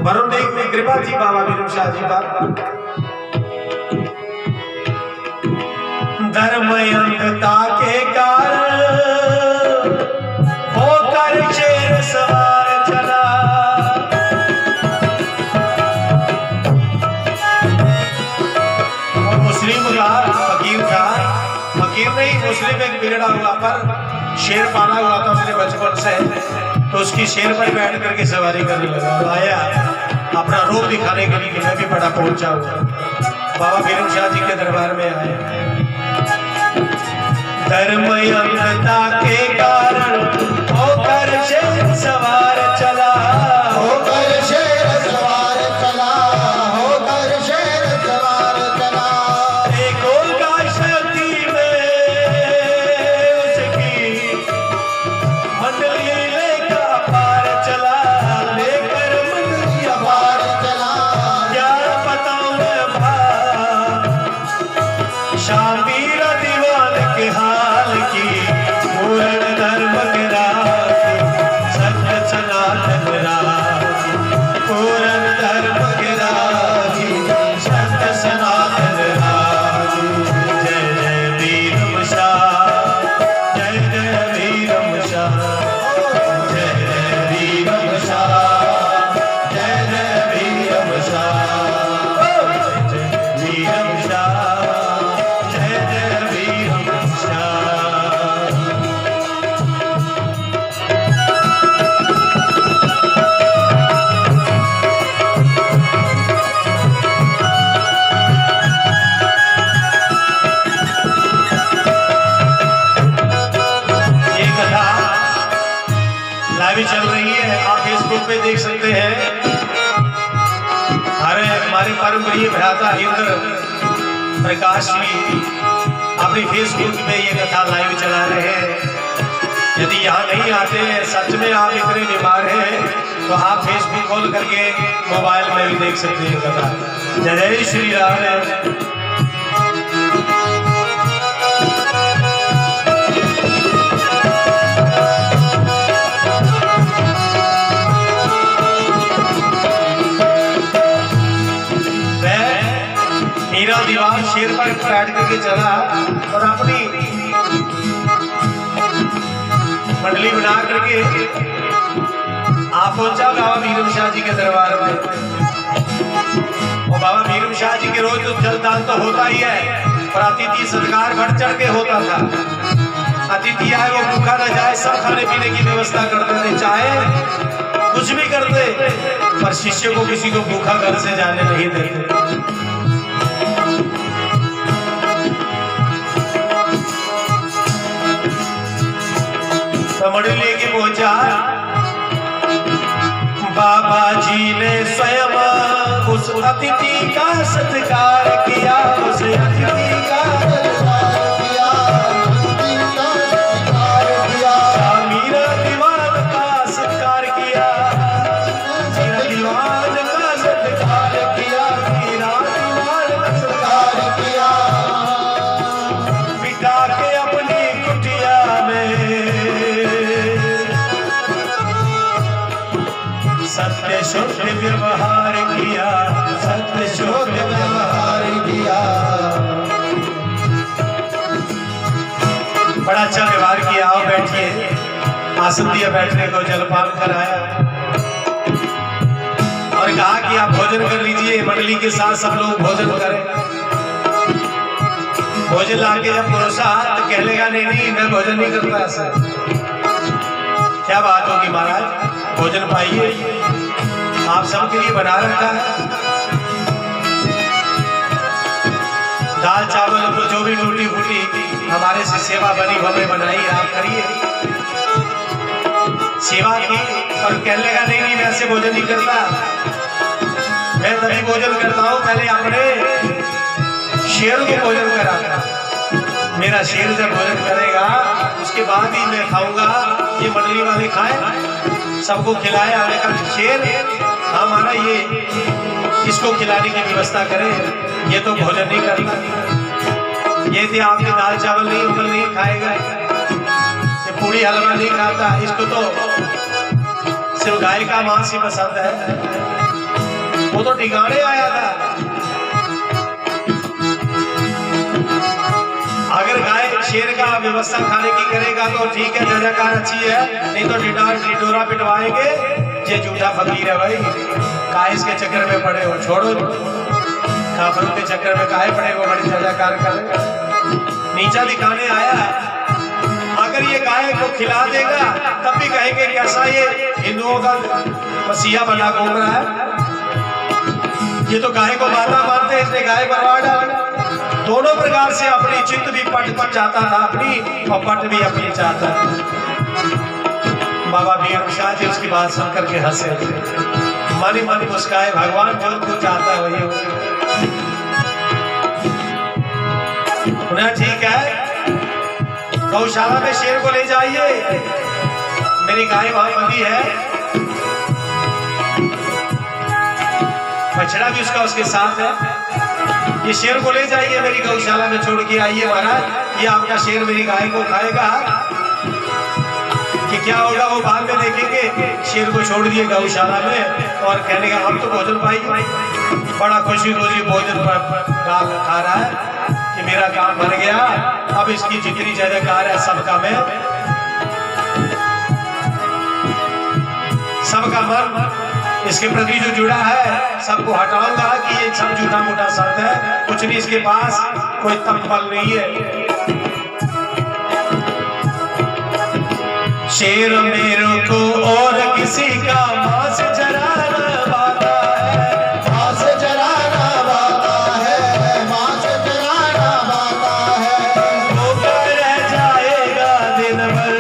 वरुण देव की कृपा थी बाबा वीरम शाह जी पर। धर्म अंधता के कारण होकर शेर सवार चला। और मुस्लिम का फकीर था, फकीर नहीं मुस्लिम, एक बिगड़ा हुआ पर शेर पाला हुआ था उसने बचपन से, तो उसकी शेर पर बैठ करके सवारी करने लगा। आया अपना रूप दिखाने के लिए, मैं भी बड़ा पहुंचा हुआ बाबा वीरम शाह जी के दरबार में आया। धर्म अंधता के कारण होकर शेर सवार चला, होकर शेर सवार चला, होकर शेर सवार चला। एक ओंकार शक्ति में उसकी मंडली लेकर पार चला, लेकर मंडली पार चला। क्या बताऊं मैं शामीर दीवान के हाल की, पूर्ण धर्म के राज, सत्य सनातन राज, पूर्ण धर्म के राज, सत्य सनातन राज। जय जय वीरम शाह, जय जय वीरम शाह, जय जय वीरम शाह, जय जय वीरम शाह, जय जय वीरम शाह, जय जय वीरम शाह। ये कथा लाइव चल रही है, आप फेसबुक पे देख सकते हैं। हमारे परम प्रिय भ्राता इंद्र प्रकाश जी अपनी फेसबुक पे ये कथा लाइव चला रहे हैं। यदि यहाँ नहीं आते, सच में आप इतने बीमार हैं, तो आप फेसबुक खोल करके मोबाइल में भी देख सकते हैं कथा। जय जय श्री राम। हीरा दीवान शेर पर बैठ करके चला और अपनी मंडली बना करके आप पहुंचा बाबा वीरम शाह जी के दरबार में। और बाबा वीरम शाह जी के रोज तो जलदान तो होता ही है, पर अतिथि सत्कार बढ़ चढ़ के होता था। अतिथि आए वो भूखा न जाए, सब खाने पीने की व्यवस्था करते थे, चाहे कुछ भी करते, पर शिष्य को किसी को भूखा घर से जाने नहीं देते। मंडली लेके पहुंचा, बाबा जी ने स्वयं उस अतिथि का सत्कार किया, उस अतिथि का सत्कार किया, सत्कार किया। मीरा दीवान का सत्कार किया, मीरा दीवान का सत्कार किया, मीरा दीवान का सत्कार किया। बिठा के अपनी कुटिया में सत्य शुद्ध व्यवहार किया, सत्य शुद्ध व्यवहार किया। बड़ा अच्छा व्यवहार किया। आओ बैठिए, आसन दिया बैठने को, जलपान कराया और कहा कि आप भोजन कर लीजिए, मंडली के साथ सब लोग भोजन करें। भोजन लाके जब परोसा तो कह लेगा नहीं नहीं मैं भोजन नहीं करता ऐसा। क्या बात होगी महाराज, भोजन पाइए, आप सबके लिए बना रखा है। दाल चावल तो जो भी टूटी फूटी हमारे से सेवा बनी हमें बनाई, आप करिए। सेवा की और कहने लगा नहीं नहीं मैं ऐसे भोजन नहीं करता, मैं तभी भोजन करता हूँ पहले अपने शेर को भोजन करा। मेरा शेर जब भोजन करेगा उसके बाद ही मैं खाऊंगा। ये मंडली वाले खाए, सबको खिलाए। हमने कहा शेर हाँ माना, ये इसको खिलाने की व्यवस्था करें, ये तो भोजन नहीं करता। ये थे आपके दाल चावल नहीं ऊपर नहीं खाएगा, ये पूरी हलवा नहीं खाता, इसको तो सिर्फ गाय का मांस ही पसंद है। वो तो ठिकाने आया था। अगर गाय शेर का व्यवस्था खाने की करेगा तो ठीक है, जजाकार अच्छी है, नहीं तो ढिढोरा पिटवाएंगे। ये झूठा फकीर है भाई, काहे इसके चक्कर में पड़े हो, छोड़ो। काफरों के चक्कर में काहे पड़े हो, बड़ी जजाकार कर नीचा दिखाने आया। अगर ये गाय को खिला देगा तब भी कहेंगे कि ऐसा ये हिंदुओं का मसीहा बना घूम रहा है। ये तो गाय को माता मानते हैं, इसने गाय बनवा डाला। दोनों प्रकार से अपनी चित्त भी पट जाता था अपनी, और पट भी अपनी चाहता था। बाबा वीर शाह जी उसकी बात सुनकर के हंसे, मानी मानी मुस्काए, भगवान जो कुछ चाहता है वही होगा। ठीक है, गौशाला में शेर को ले जाइए, मेरी गाय वहां बंधी है, बछड़ा भी उसके साथ है। ये शेर को ले जाइए, मेरी गौशाला में छोड़ के आइए महाराज, ये आपका शेर मेरी गाय को खाएगा। कि क्या होगा वो बाद में देखेंगे। शेर को छोड़ दिए गौशाला में और कहने का हम तो भोजन पाई, बड़ा खुशी रोजी भोजन पर डाल खा रहा है कि मेरा काम बन गया। अब इसकी जितनी जयकार है सबका मैं, सबका मन इसके प्रति जो जुड़ा है सबको हटाऊंगा कि ये सब झूठा मोटा शब्द है, कुछ नहीं इसके पास कोई तप बल नहीं है। शेर मेरे को और किसी का मांस जराना वादा है, मांस जराना वादा है, मांस जराना वादा है। भूखा रह जाएगा दिन भर,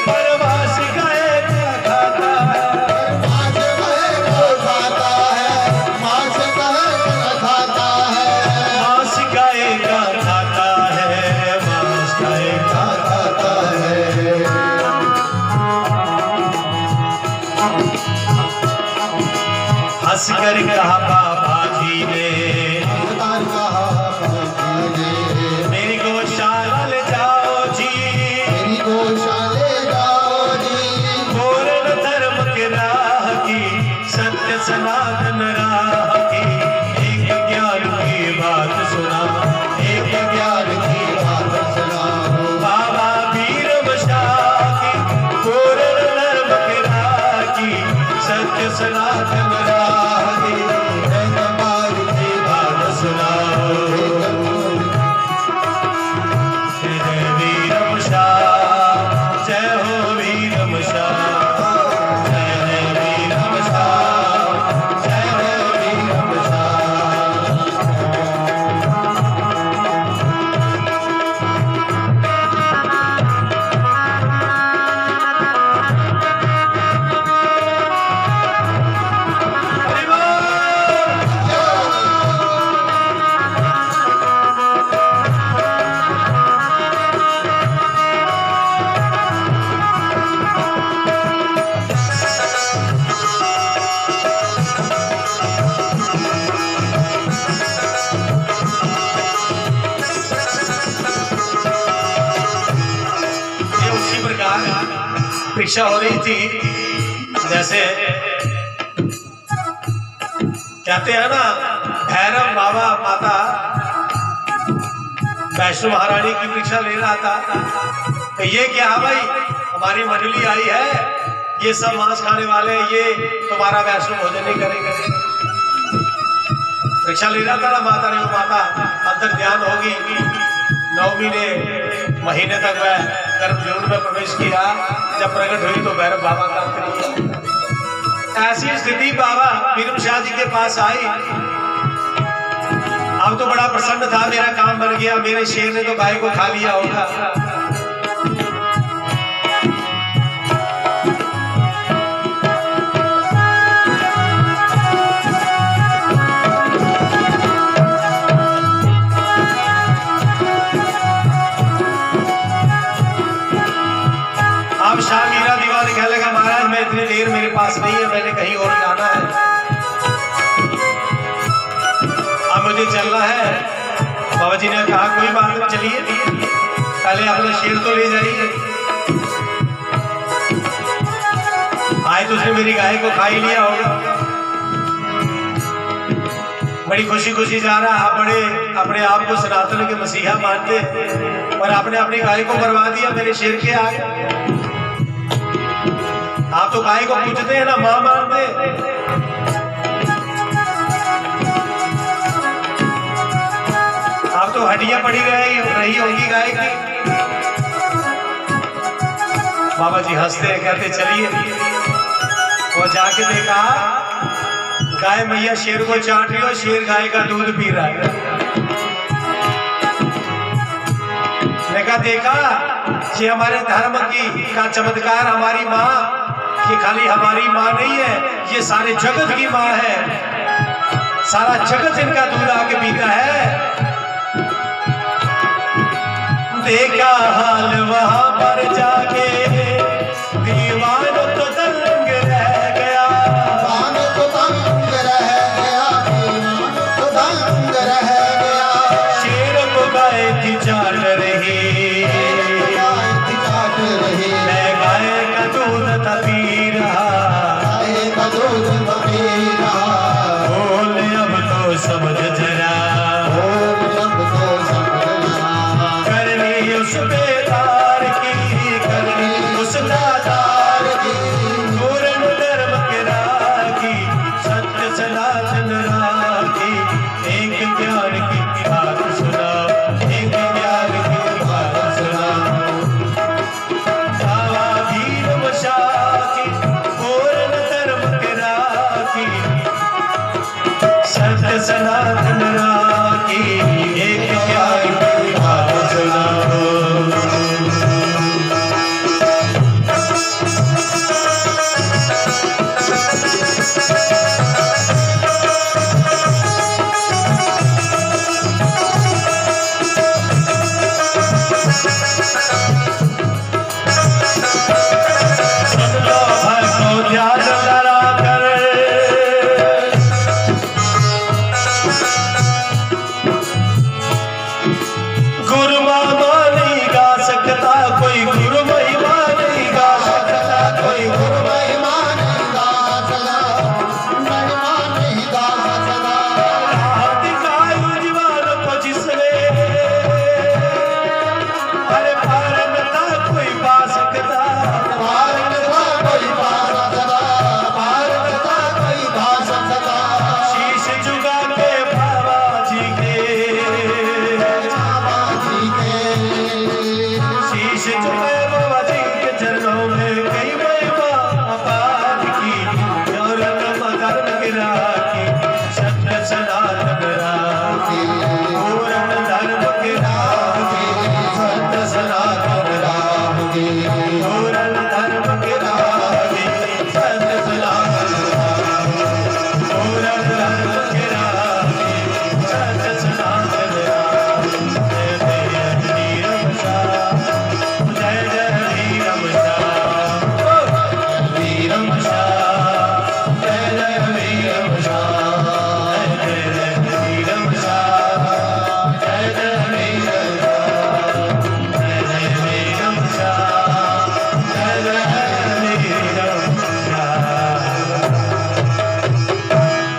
परवास गाय का खाता है। मांस गाय का खाता है, मांस गाय का खाता है। मांस गाय का खाता है, मांस गाय का खाता है। हंस कर कहा बाबा जी ने, हंसकर कहा बाबा ने, मेरी गौशाला ले जाओ जी, मेरी गौशाले जाओ जी। पूर्ण धर्म के राह की, सत्य सनातन राह की, एक ज्ञान की बात सुना, एक ज्ञान की बात सुनाओ। बाबा वीर शाह की, पूर्ण धर्म के राह की, सत्य सनातन राह की, एक बार की बात सुनाओ। जय वीर शाह, जय हो वीर शाह, जय वीर शाह, जय हो वीर शाह। हरि बोल। ये उसी प्रकार परीक्षा हो रही थी, जैसे कहते हैं ना, भैरव बाबा माता वैष्णो महारानी की परीक्षा ले रहा था। तो ये क्या है भाई, हमारी मंडली आई है, ये सब मांस खाने वाले, ये तुम्हारा वैष्णो भोजन नहीं करेंगे। परीक्षा ले रहा था ना माता ने, वो माता अंदर ध्यान होगी। 9 महीने तक वह गर्भजून में प्रवेश किया, जब प्रकट हुई तो भैरव बाबा का अंतर किया। ऐसी स्थिति बाबा वीर शाह जी के पास आई। अब तो बड़ा प्रसन्न था, मेरा काम बन गया, मेरे शेर ने तो गाय को खा लिया होगा। अब शाह मीरा दीवान कहने लगा, महाराज मैं इतनी देर मेरे पास नहीं है, मैंने कहीं और जाना है, अब मुझे चलना है। बाबा जी ने कहा कोई बात नहीं, चलिए, पहले अपना शेर तो ले जाइए। आए तो उसने मेरी गाय को खा ही लिया होगा। बड़ी खुशी खुशी जा रहा। आप बड़े अपने आप को सनातन के मसीहा मानते और आपने अपनी गाय को बर्बाद दिया मेरे शेर के आगे। आप तो गाय को पूजते हैं ना, मां मानते। आप तो हड्डियां पड़ी रही होगी गाय की। बाबा जी हंसते हैं, कहते चलिए। और जाके देखा गाय मैया शेर को चाट रही हो, शेर गाय का दूध पी रहा है। देखा ये हमारे धर्म का चमत्कार। हमारी माँ ये खाली हमारी माँ नहीं है, ये सारे जगत की माँ है। सारा जगत इनका दूध आके पीता है। देखा हाल वहां पर जाके दीवान तो दंग रह गया, दीवान तो दंग रह गया, दीवान तो दंग रह गया। शेर को गाय थी चाल रही, मैं गाय का दूध पी रहा, गाय का दूध पी रहा। बोल अब तो समझ जरा, बोल अब तो समझ जरा। करनी उस बेदार की, करनी उस दातार की, पूर्ण धर्म के राखी, सत्य सनातन राखी। एक ज्ञान की बात सुना, एक ज्ञान की बात सुना। बाबा भीम शाखी, पूर्ण धर्म के राखी, सत्य सनातन राखी। एक ज्ञान की बात सुना। सुन लो भक्तों ध्यान लगा कर, गुरु महिमा नहीं गा सकता कोई, गुरु महिमा नहीं गा सकता कोई, गुरु महिमा नहीं गा सकता, महिमा नहीं गा सकता। दिखाई जीवन को जिसने, अरे पार न था कोई पा सकता, पार न था कोई पा सकता, पार न था कोई पा सकता। शीश झुका के बाबा जी के, बाबा जी के शीश झुके बाबा जी के चरणों में कई महिमा अपार की। और धर्म की राखी, सत्य सनातन राखी, पूर्ण धर्म की राखी, सत्य सनातन राखी, पूर्ण धर्म की राखी, सत्य सनातन राखी, पूर्ण धर्म की राखी, सत्य सनातन राखी। जय जय वीरम शाह, जय जय वीरम शाह, वीरम शाह, जय जय वीरम शाह, जय जय वीरम शाह, जय जय वीरम शाह, जय जय वीरम शाह।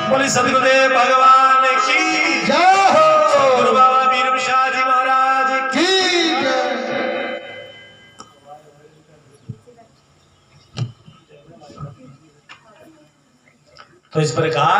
बोले सदगुरुदेव भगवान की जय हो। गुरु बाबा वीरम शाह जी महाराज की। ठीक है। तो इस प्रकार